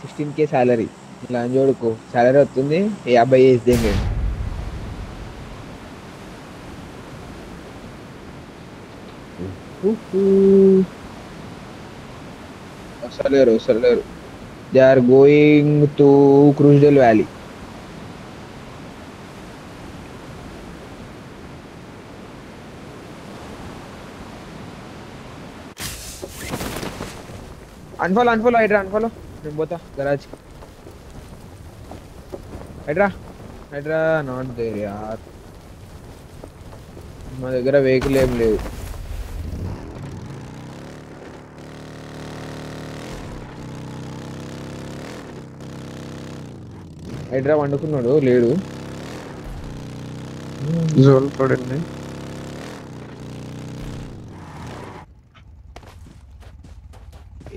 16K salary. ఇలా చూడుకో salary వస్తుంది 50 వేసి దేంगे. వస్తలేరు. They are going to crucial valley. Unfollow unfollow నేను పోతా గరాజ్ హైడ్రా నాట్ దేర్ యార్. మా దగ్గర వెహికల్ ఏం లేవు. హైడ్రా వండుకున్నాడు లేడు. జోన్ పడింది.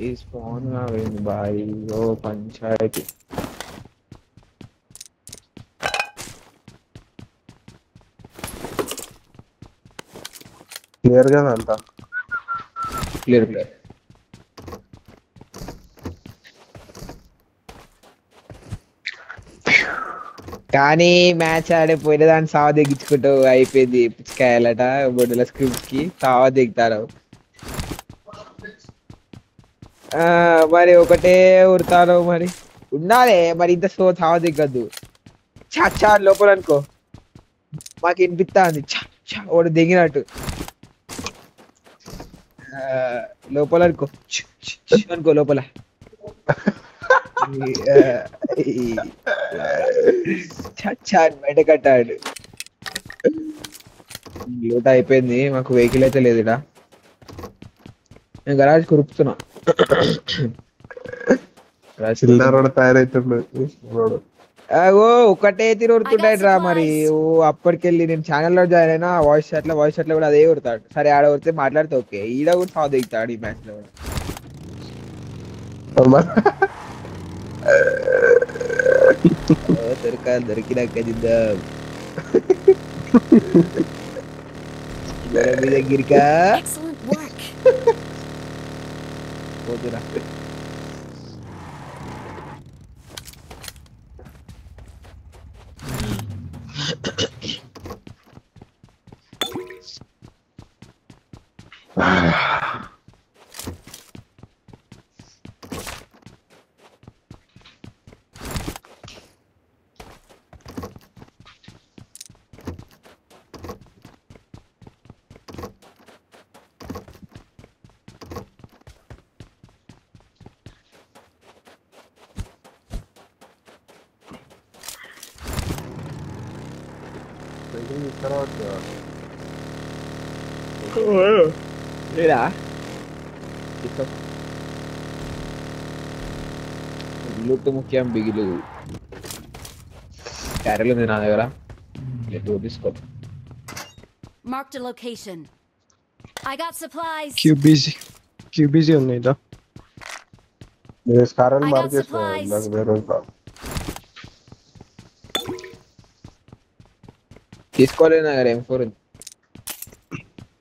ఈ స్పాన్ కావేంది బాయ్ ఓ పంచాయతీ. క్లియర్ గా అంతా క్లియర్. కానీ మ్యాచ్ ఆడిపోయిన దాన్ని సావ దిగించుకుంటూ అయిపోయింది. పుచ్చకాయలట బొడ్డుల స్క్రిప్ట్ కి సావ దిగుతారు. మరి ఒకటే ఉడతాను మరి ఉండాలి మరి ఇంత సో సావ దిగ్గద్దు. చచ్చా లోపల అనుకో మాకు వినిపిస్తుంది ఒకటి దిగినట్టు. లోపల అనుకో అనుకో లోపల చచ్చా బయట కట్టాడు. లోట అయిపోయింది. మాకు వెహికల్ అయితే లేదు ఇక్కడ. నేను గరాజ్ కురుపుతున్నా. చిల్లర తయారైతున్నాడు. ఓ ఒకటే తిరుగుతుంటాడు రా మరి. ఓ అప్పటికెళ్ళి నేను ఛానల్లో జాయిన్ అయినా వాయిస్ చాట్ లో కూడా అదే కొడతాడు. సరే ఆడ కొడితే మాట్లాడితే ఓకే. ఈడ కూడా సాగు దిగుతాడు ఈ మ్యాచ్ లో కూడా. దొరికినాక దిద్దాం మీ దగ్గరికా పోతురా. లేదా ఇల్లు ముఖ్యం బిగిలు క్యారెల్ ఉంది నా దగ్గర తీసుకో. Marked a location. I got supplies. క్యూబీజీ ఉంది ఇదా. I got supplies. తీసుకోలేదు నా దగ్గర M4 ఉంది.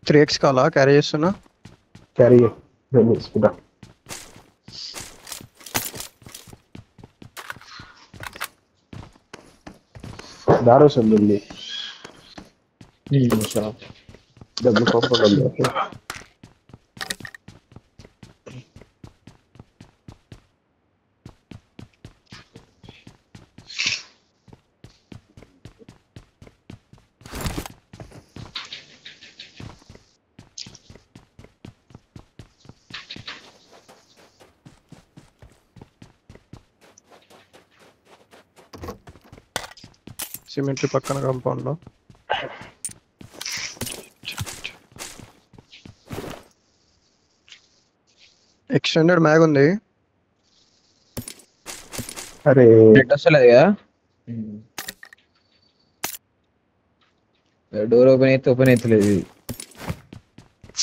3x కావాలా క్యారీ చేస్తున్నా. క్యారీ తీసుకుంటా. దారు సందుంది డబ్బు పంపడం. సిమెంట్రీ పక్కన కాంపౌండ్ లో ఎక్స్టెండెడ్ మ్యాగ్ ఉంది. అరే నెట్ వస్తలేదు కదా. డోర్ ఓపెన్ అవుతలేదు.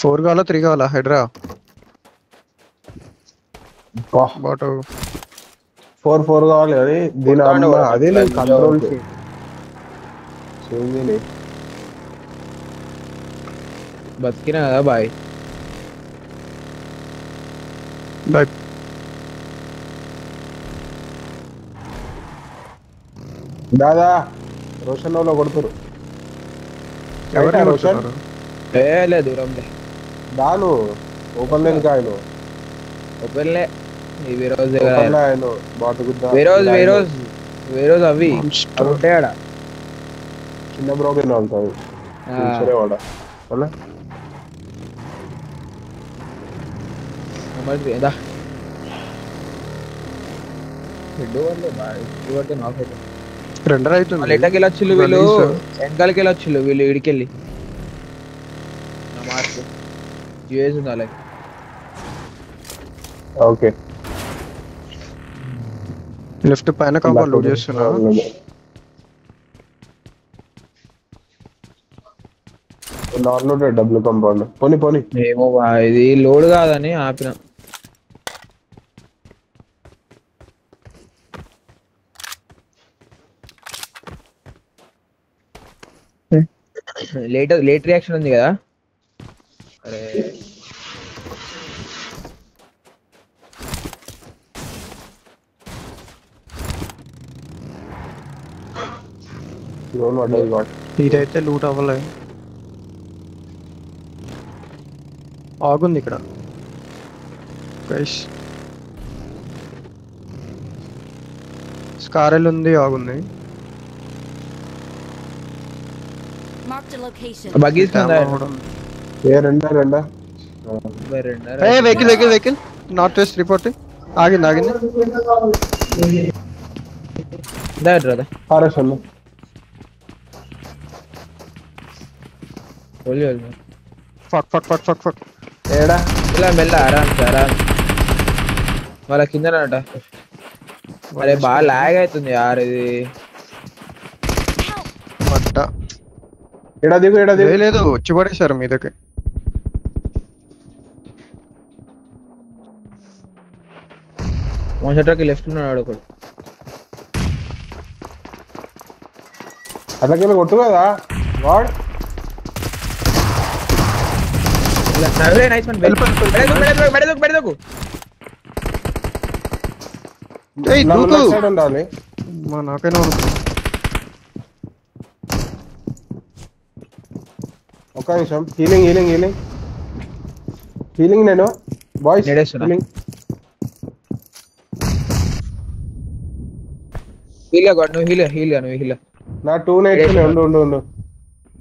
4 కావాలా 3 కావాలా హైడ్రా. బాటు 4 కావాలి. అది దీని అమ్మ అదే లేదు కంట్రోల్ బతికినా కదా బాయ్. దాదా రోషన్ లో కొడుతురు ఎవరిని రోషన్ కొడుతున్నారు? లే దూరంలే దాను ఓపెన్ లేని కాయలు ఓపెన్లే ఈ రోజు ఓపెన్ ఆయన బాటు గుద్ద వేరోజ్ అవి Monster. అవి ఉంటాయి ఆడ చిన్న బ్రోకెన్ ఉంటుంది సరే వాడ అవునా మరి ఏదా హెడ్ ఓవర్లే బాగా నాక్ అయితే రెండర్ అవుతుంది. వాళ్ళు ఎట్టకి వెళ్ళొచ్చు వీళ్ళు Release. వెనకాలకి వెళ్ళొచ్చు వీళ్ళు ఇడికెళ్ళి నా మార్క్ జిఎస్ ఉంది అలాగే ఓకే లెఫ్ట్ పైన కాంపౌండ్ లోడ్ చేస్తున్నా. నార్మల్ డబ్బులు కాంపౌండ్ పోనీ ఏమో ఇది లోడ్ కాదని ఆపిన లేట్ రియాక్షన్ ఉంది కదా అరే లోన్ పడ్డది కాదు ఇదైతే లూట్ అవ్వలే. ఆగుంది ఇక్కడ గైస్. స్కారెల్ ఉంది, ఆగుంది. Marked a location. బగ్గీస్ కింద ఏ రెండా వెహికల్ నార్త్ వెస్ట్ రిపోర్టింగ్. ఆగింది రాదా ఆర్ఎస్ ఫక్ ఏడా ఇలా మెల్ల ఆరామ్ వాళ్ళ కిందనట. అరే బాగా లాగ్ అవుతుంది యార్ ఇది. పట్ట ఏడా దిగు లేదు, వచ్చి పడేశారు మీదకి. మొదటికి లెఫ్ట్ ఉన్నాడు ఒకడు. అట్లకెళ్ళి కొట్టు కదా వాడ్ నైస్ వన్ బెడదకు సైడ్ ఉండాలి. నాకైనా ఒక్క నిమిషం హీలింగ్ నేను బాయ్స్ నేడేస్తున్నా. హీలింగ్ నువ్వు హీల్ నా 2 నైట్స్ ఉండు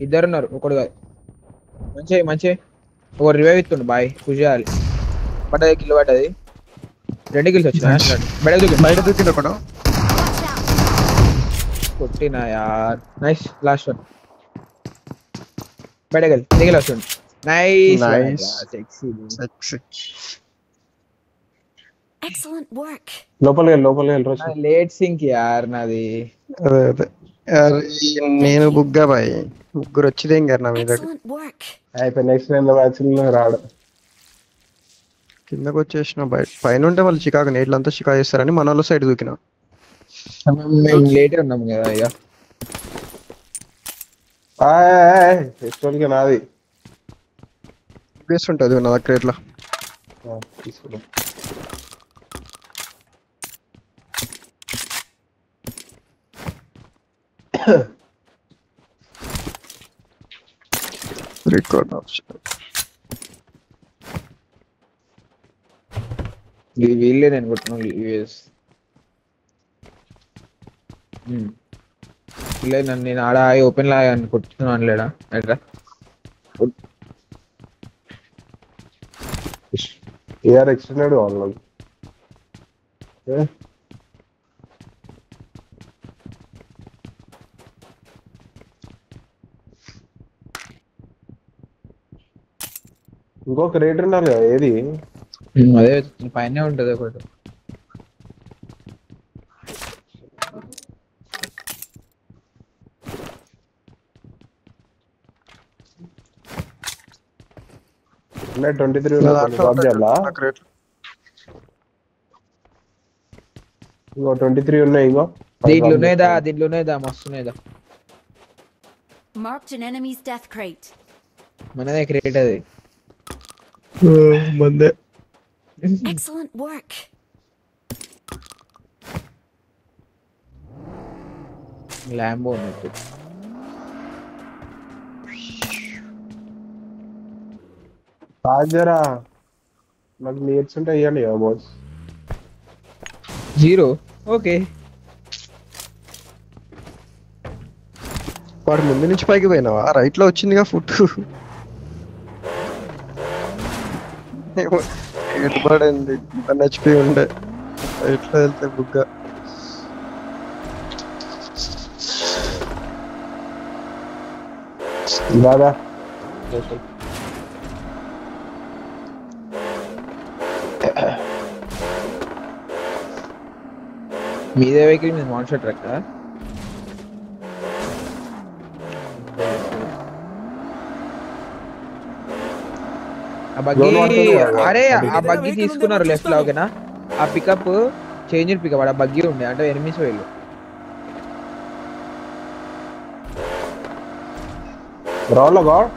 ఇద్దరున్నారు ఒకడు కాదు. మంచి ఒక రివైవ్ ఇస్తుండు బాయ్ పుష్ చేయాలి. పడ్డది కిల్ పడ్డది 2 కిల్స్ వచ్చినాయి. బయట దూకింది ఒకడు. కొట్టినా యార్. నైస్ లాస్ట్ వన్ బయటకెళ్ళి దిగిలి వస్తుంది. Nice Excellent work. లోపలికి లేట్ సింక్ యార్ నాది. అదే నేను బుగ్గా బాయ్. ముగ్గురు వచ్చిదే ఇంకా నా మీద. Excellent work. అయిపోయి నెక్స్ట్ మ్యాచ్ రాడు. కిందకు వచ్చేసిన బయట పైన ఉంటే వాళ్ళు చికాకు నేట్లంతా చికా చేస్తారని మన వాళ్ళ సైడ్ దూకిన. మేము లేట్ ఉన్నాము కదా ఇక. ఎస్టోల్కి నాది ఉంటుంది నా దగ్గర ఇట్లా. తీసుకున్నా రికార్డ్ ఆప్షన్ వీళ్ళే నేను కొట్టిన యూఎస్. లేదు నన్ను నేను ఆడ ఓపెన్ లా అని కొట్టున్నాను లేడా ఎట్రా. ఏఆర్ ఎక్స్టెండెడ్ వాళ్ళు ఇంకొక రేట్ ఉండాలి కదా ఏది అదే పైన ఉంటది ఒకటి. ఉన్నాయి 23 ఇంకో 23 ఉన్నాయి ఇంకో దీంట్లో ఉన్నాయిదా మస్తు ఉన్నాయిదా. Marked an enemy's death crate. మనదే క్రియేట్ అది. మందే. Excellent work. ల్యాంబో ఉన్నట్టు. రాజరా నాకు నీడ్స్ ఉంటే ఇవ్వండి బాస్. 0 ఓకే. వాడు ముందు నుంచి పైకి పోయినావా? రైట్ లో వచ్చిందిగా ఫుట్. పడింది 1 HP ఉండే. రైట్ లో వెళ్తే బుగ్గ. దాదా మీదే వెహికల్ మీద మాన్స్టర్ ట్రక్. ఆ బగ్గీ అరే ఆ బగ్గీ తీసుకున్నారు లెఫ్ట్ లో ఓకేనా. ఆ పికప్ చేంజ్ పికప్ ఆ బగ్గీ ఉండే అంటే ఎనిమిస్ వేలు. రాళ్ళ గాడ్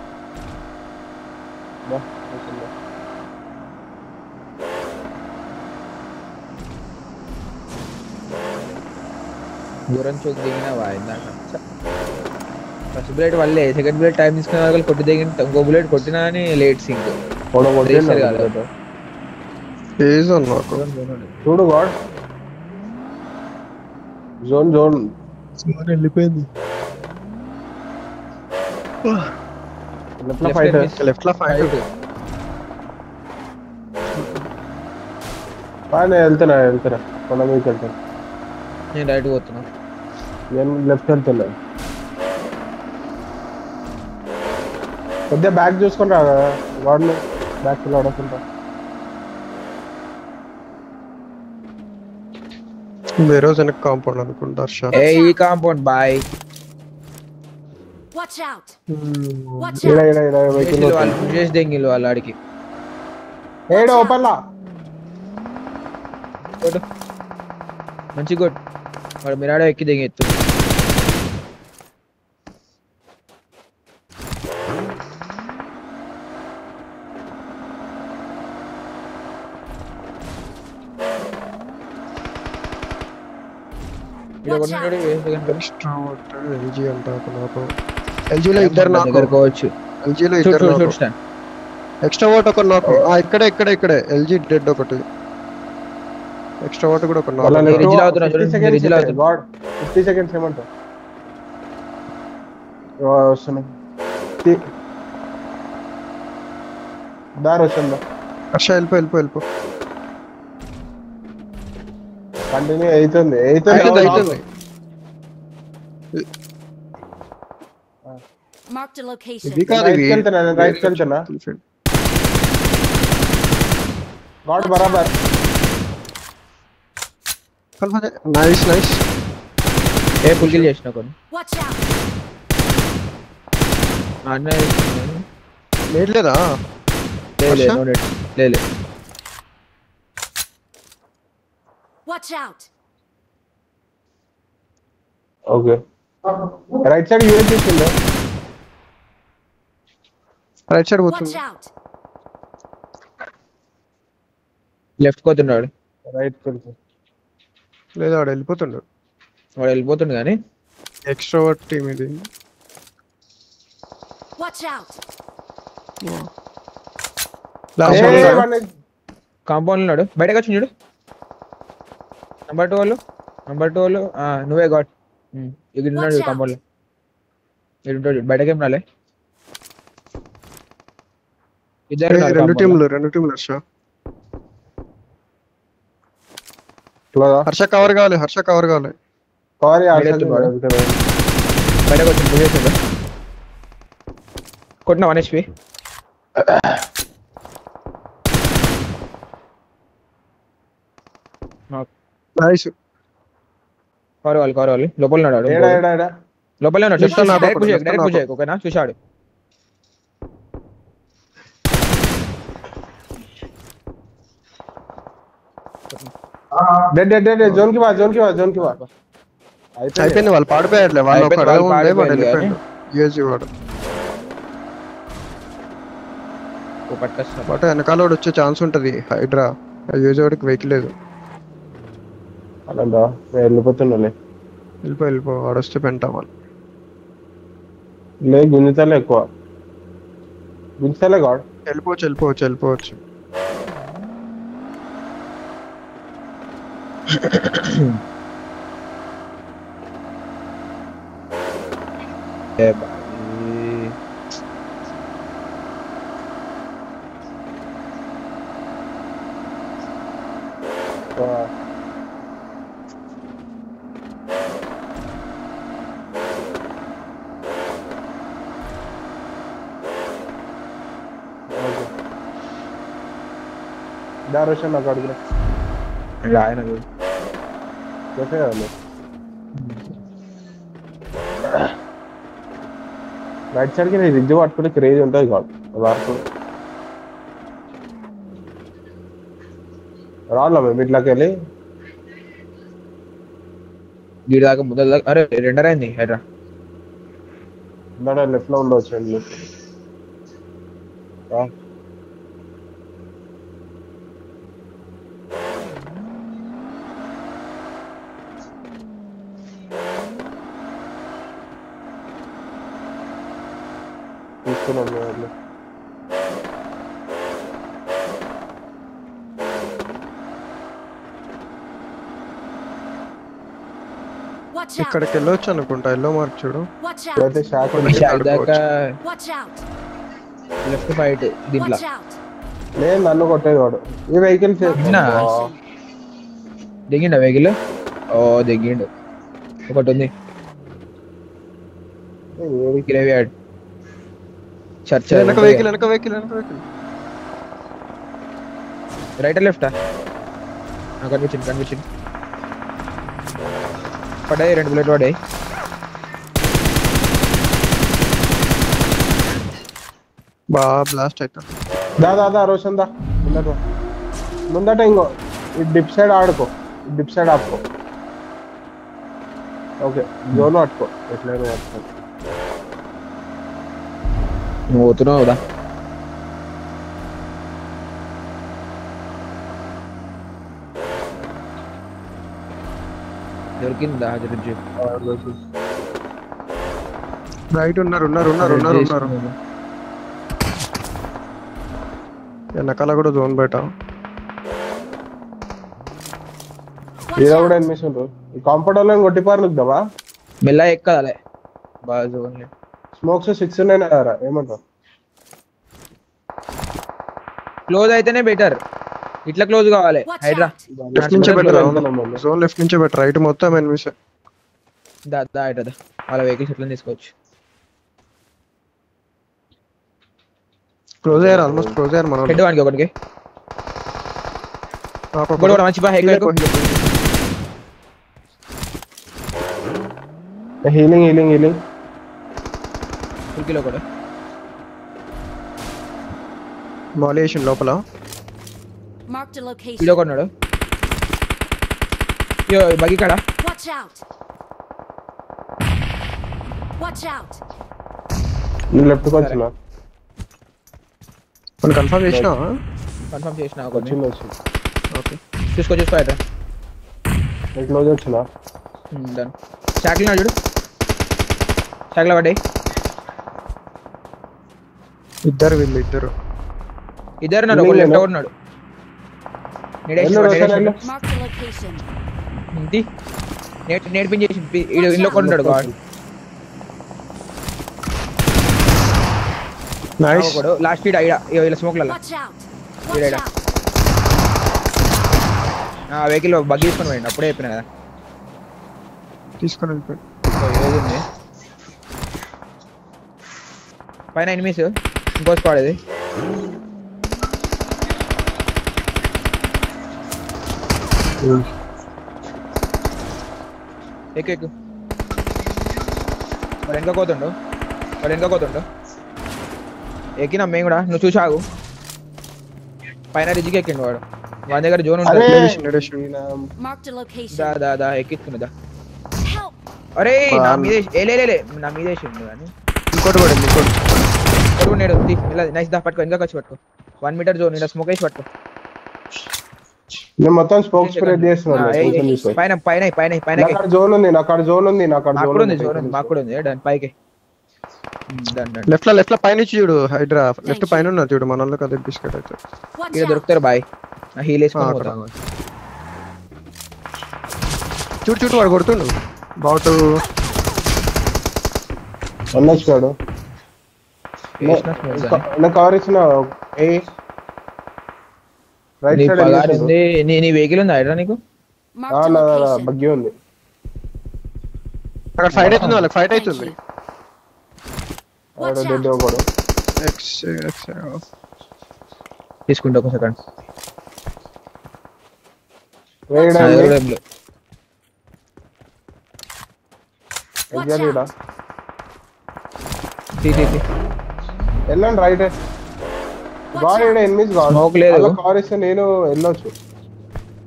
దూరం చోక్ దిగినావా ఇందాక? ఫస్ట్ బుల్లెట్ వల్లే, సెకండ్ బుల్లెట్ టైం తీసుకున్న వాళ్ళు కొట్టి దిగిన, ఇంకో బుల్లెట్ కొట్టినా అని లేట్ సింక్ చూడు గాడ్. జోన్ జోన్ వెళ్ళిపోయింది. లెఫ్ట్ లో ఫైట్. నేను వెళ్తున్నా కొండ మీదకి వెళ్తాను. నేను రైట్ పోతున్నా. నేను లెఫ్ట్ వెళ్తున్నా. కొద్దిగా బ్యాక్ చూసుకుంటా వాడిని బ్యాక్ ఆడకుండా. వేరే వెనక కాంపౌండ్ అనుకుంటా. ఏ ఈ compound boy. Watch out. Watch ఈడ out. ఈడ ఈడ వెహికల్ వాళ్ళు పుష్ చేసి దెంగిలు వాళ్ళ ఆడికి. ఏడ ఓపెన్ లా కొట్టు మంచి కొట్టు. వాడు మిరాడో ఎక్కి దిగి ఎత్తు. ఎల్జీ అంట నాకు. ఎల్జీలో ఇద్దరు నాకు దగ్గరకోవచ్చు. ఎల్జీలో ఇద్దరు ఎక్స్ట్రా ఓట్ ఒక నాకు. ఇక్కడే ఎల్జీ డెడ్ ఒకటి. ఎక్స్ట్రా ఓట్ కూడా ఒక నాకు. 50 seconds ఏమంటా వస్తున్నా. దారి వస్తుందా? హర్ష వెళ్ళిపో. కంటిన్యూ అవుతుంది. Marked a location. ఇది కాదు, రైట్ వెళ్తున్నా. గాడ్ బరాబర్. నైస్. ఏ ఫుల్ కిల్ చేసిన కొన్ని. Watch out. అన్న లేదా లేదు. Watch out. Okay right side US చేసిందా? రైట్ సైడ్ Watch పోతుంది. out. లెఫ్ట్ పోతున్నాడు. రైట్ కొంచెం లేదా వాడు వెళ్ళిపోతుండు. వాడు వెళ్ళిపోతుండు కానీ ఎక్స్ట్రోవర్ట్ టీమ్ ఇది. Watch out. కాంపౌండ్ ఉన్నాడు. బయటకు వచ్చి చూడు. నంబర్ 2 వాళ్ళు నువ్వే గాడ్. ఇక్కడ ఉన్నాడు కాంపౌండ్ లో. ఇక్కడ ఉంటాడు. బయటకేం రాలే. రెండు టీంలు హర్ష. హర్ష కవర్ కావాలి. బయటకు వచ్చి కొట్టిన 1 HP. నైస్. కవర్ వాళ్ళు లోపల ఉన్నాడు. లోపలే ఉన్నాడు. డైరెక్ట్ పుష్ చేయకు ఓకేనా. చూశాడు. డెడ్ జోన్ కి వా. అయిపోయింది. వాళ్ళు పాడిపోయాట్లే. వాళ్ళు యూఎస్జీ వాడు. బట్ వెనకాల వచ్చే ఛాన్స్ ఉంటది. హైడ్రా యూఎస్జీ వాడికి వెహికల్ లేదు. వెళ్ళిపోతున్నా. వెళ్ళిపో ఆడొస్తే పెంటామని. లేదు గుంజుతలే ఎక్కువ, గుంజుతలే గాడ్. వెళ్ళిపోవచ్చు. ఏ బాయ్. रोशन నాకు అడుగురా ఆయన कैसे है రైట్ సైడ్ కి రిజ్ పట్టుకుని క్రేజ్ ఉంటుంది కాదు వార్పు రాళ్ళ మేము ఇట్లకి వెళ్ళి గీడి దాకా ముందర దాకా. అరే రెండర్ అయింది హైడ్రా. లెఫ్ట్ లో ఉండవచ్చు అండి. తీసుకున్నాం మేము Watch out! ఇక్కడికి వెళ్ళొచ్చు అనుకుంటా. ఎల్లో మార్క్ చూడు. Watch అయితే out! షాక్ షాక్ దాకా Watch out! లెఫ్ట్ ఫైట్ దీంట్లో. Watch out! నేను నన్ను కొట్టేది వాడు ఈ వెహికల్ అవునా? దిగిండా వెహికల్? ఓ దిగిండు. ఒకటి ఉంది గ్రేవ్ యార్డ్ చర్చ్. వెనక వెహికల్. రైట్ లెఫ్టా? కనిపించింది పడ్డాయి, 2 బుల్లెట్ పడ్డాయి. బాగా బ్లాస్ట్ అవుతా. దా రోషన్ దా ముందట ఇంకో ఈ డిప్ సైడ్ ఆడుకో, డిప్ సైడ్ ఆపుకో. ఓకే జోన్ పట్టుకో, ఎట్లయినా పట్టుకో. నువ్వు పోతున్నావు కదా. దొరికిందా? రైట్ ఉన్నారు. వెనకాల కూడా జోన్ బయట. ఈడ కూడా ఎనిమిస్ ఉంటారు. ఈ కాంపౌండ్ లో కొట్టిపారు నువ్వుదావా మెల్ల ఎక్కదాలే బాగా. స్మోక్స్ 6 ఉన్నాయన్నారా, ఏమంటావు? క్లోజ్ అయితేనే బెటర్. ఇట్లా క్లోజ్ కావాలి హైడ్రా. లెఫ్ట్ నుంచే బెటర్. జోన్ లెఫ్ట్ నుంచే బెటర్. రైట్ మొత్తం ఎనిమిస్. దా వాళ్ళ వెహికల్స్ ఎట్లా తీసుకోవచ్చు. క్లోజ్ అయ్యారు, ఆల్మోస్ట్ క్లోజ్ అయ్యారు. మనం హెడ్ వానికి ఒకటికి మంచి బా హీలింగ్ కిలో కూడా మాలేషన్ లోపల. Marked a location. వీడియో కొన్నాడు. యో బగి కాడ. Watch out! Watch out! నేను లెఫ్ట్ కి వచ్చినా. మనం కన్ఫర్మ్ చేసినా ఒకటి. ఓకే చూసుకో హైడ్రా. క్లోజ్ వచ్చినా డన్. షాక్లు చూడు, షాక్ల పడ్డాయి. ఇద్దరు ఉన్నాడు. ఒకటి లెఫ్ట్ ఉన్నాడు. Marked a location. నేర్పించేసి ఇంట్లో కొన్నాడు గాడ్. నైస్. లాస్ట్ ఫీడ్ ఇలా స్మోక్ లలో Watch out! Watch out! Vehicle bug తీసుకొని పోయింది. అప్పుడే చెప్పినా కదా. తీసుకొని వెళ్ళిపోయి ఏది ఉంది పైన ఎనిమిస్. ఇంకో స్క్వాడ్ ఇది. ఎక్కు వాడు వెనక కోతుండు. ఎక్కినా మేము కూడా. నువ్వు చూసాగు పైన రిజికి ఎక్కిండు వాడు. వాడి దగ్గర జోన్ ఉంటుంది. Marked a location. The ఎక్కించుకున్నదా. Help! అరే నా మీదే నా మీదే కానీ ఇంకోటి పడింది. నైస్ దా పట్టుకో. ఇంకా వచ్చి పట్టుకో. 1 మీటర్ జోన్ ఇలా స్మోక్ వేసి పట్టుకో. నేను మొత్తం స్పోక్ స్ప్రెడ్ చేస్తున్నాను కొంచెం తీసుకో. పైన పైన పైన పైన నాకు అక్కడ జోన్ ఉంది, నాకు అక్కడ జోన్ ఉంది, నాకు అక్కడ మాకు జోన్ కూడా ఉంది ఉంది. చూడండి, మాకు కూడా ఉంది దాని పైకి. Done done. లెఫ్ట్ లో పైన చూడు హైడ్రా, లెఫ్ట్ పైన ఉన్నారు చూడు, మన వాళ్ళకి అదే బిస్కెట్ అయితే. Watch ఇక్కడ out! దొరుకుతారు బాయ్, హీల్ ఆ, వేసుకొని అక్కడ. పోతాం. చూడు చూడు వాడు కొడుతుండు బాటు. అన్నచ్చాడు వేసిన smoke కానీ. నేను కవర్ ఇచ్చిన ఏ రైట్ నీ సైడ్ పగారు ఉంది. నీ వెహికల్ ఉంది హైడ్రా నీకు? Marked a location. బగ్గి ఉంది. అక్కడ ఫైట్ అవుతుంది, వాళ్ళకి ఫైట్ అవుతుంది. Watch dead out! ఒకడు. ఎక్స్ ఎక్స్ తీసుకుంటా ఒక సెకండ్. వేయడా Watch ఎగ్జాలీడా out! వెళ్ళండి రైట్. గాడ్ ఇక్కడ ఎనిమిది గాడ్ Smoke లేదు. కవర్ ఇస్తే నేను వెళ్ళొచ్చు.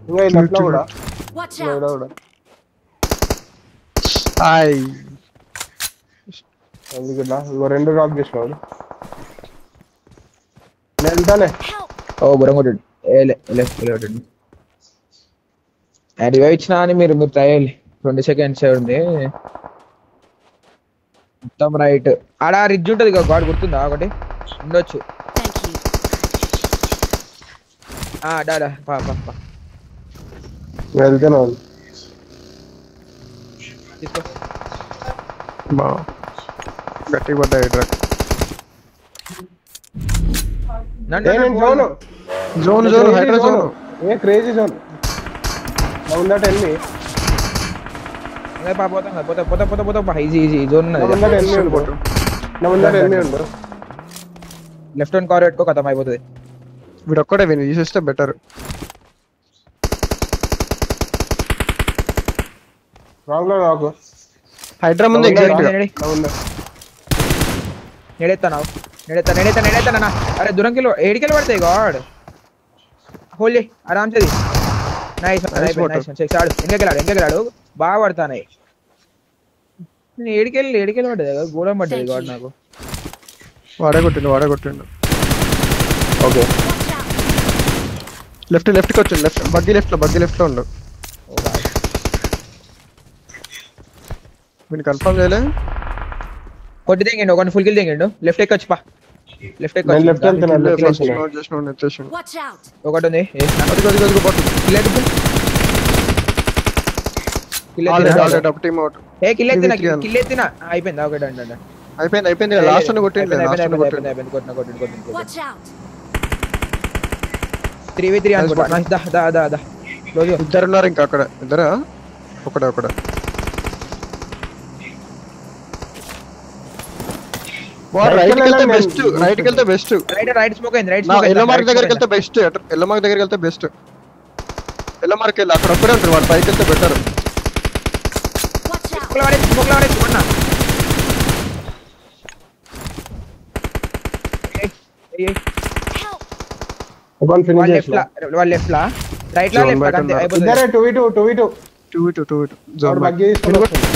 ఇంకా ఇట్లా కూడా Watch ఇక్కడ out! కూడా హాయ్. అందుకే ఇంకో 2 డ్రాప్ చేసినాడు. నేను వెళ్తానే. Help! ఓ బురం కొట్టాడు. కొట్టాడు. రివైవ్ ఇచ్చినా అని మీరు ట్రై చేయాలి. 20 సెకండ్స్ ఉంది మొత్తం. రైట్ ఆడ రిడ్జ్ ఉంటుంది ఇక, గాడ్ గుర్తుందా ఒకటి ఉండొచ్చు. Thank you. డాడా పా పా పా వెళ్తాను. తీసుకో. బా గట్టి పడ్డా Hydra. Zone zone Hydra zone. ఏ క్రేజీ జోన్ ఉందట ఎన్ని పోతాం కదా, పోతా పోతా పోతా పోతా ఈజీ ఈజీ జోన్ ఉన్నది. ముందట ఎన్ని ఉండు, నా ముందట ఎన్ని ఉండు. లెఫ్ట్ హ్యాండ్ కవర్ పెట్టుకో, ఖతం అయిపోతుంది. వీడు ఒక్కడే విని తీసేస్తే బెటర్. రాంగ్ లో నాకు హైడ్రా ముందు ఎగ్జాక్ట్ గా నా ముందర నెడెత్తాను నెడెత్తానా. అరే దూరం కిలో 7 కిలో పడతాయి గాడ్. హోలీ ఆరామ్ చది. Nice nice. ఆడు ఎంగెళ్ళాడు బాగా పడతానాయి. నేను 7 కిలో పడ్డది కదా, గూడం పడ్డది గాడ్ నాకు. వాడే కొట్టిండు. ఓకే లెఫ్ట్ కి వచ్చిండు. లెఫ్ట్ బగ్గి లెఫ్ట్ లో ఉండు. వీడిని కన్ఫర్మ్ చేయలే. కొట్టి తెంగిండు, ఒక ఫుల్ కిల్ తెంగిండు. లెఫ్ట్ ఎక్కొచ్చు పా, లెఫ్ట్ నేను లెఫ్ట్ వెళ్తున్నాను. ఫస్ట్ నోట్ చేసిన ఎత్తేసిండు. Watch out! ఒకటి ఉంది. అదిగో బట్టు already up team out. Kill ఎత్తిన అయిపోయిందా? ఒకటి అంటే అయిపోయింది లాస్ట్ అని కొట్టిండు. కొట్టిండు. Watch out! 3v3 అనుకుంటా. నైస్. దా క్లోజ్. ఇద్దరు ఉన్నారు ఇంకా అక్కడ. ఇద్దరా? ఒకడే. రైట్ కి వెళ్తే బెస్ట్. రైట్ స్మోక్ అయింది. ఎల్లో మార్క్ దగ్గరికి వెళ్తే బెస్ట్. ఎల్లో మార్క్ వెళ్ళి అక్కడ ఒక్కడే ఉంటారు. వాడు పైకి వెళ్తే బెటర్. Watch out! స్మోక్ లో చూడన్నా. Help! ఒకన్ ఫినిష్ వాళ్ళ చేసిన. లెఫ్ట్ లా రైట్ లా Zone లెఫ్ట్ back లా అయిపోతుంది. ఇద్దరే 2v2 2v2 జోన్ బగ్గి తీసుకొని వస్తుంది.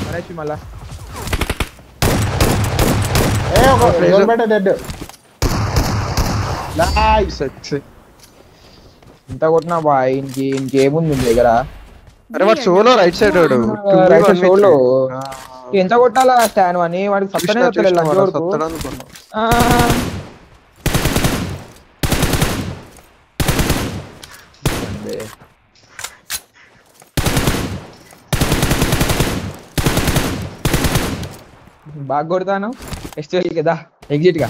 మనకి మళ్ళా ఒక జోన్ బెటర్ డెడ్. నైస్. ఇంత కొట్టినా బాయ్. ఇంకేముంది మీ దగ్గర? అరే వాడు సోలో రైట్ సైడ్ వాడు. రైట్ సోలో ఎంత కొట్టాలా స్టాన్ అని వాడికి సత్తనే వస్తలేదు లంచ్ వరకు. బాగా కొడతాను. ఫెస్టివల్ కదా ఎగ్జిట్ గా.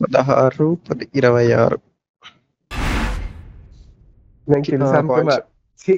పదహారు 26 నేను కిల్స్ అనుకున్నా. ఛీ.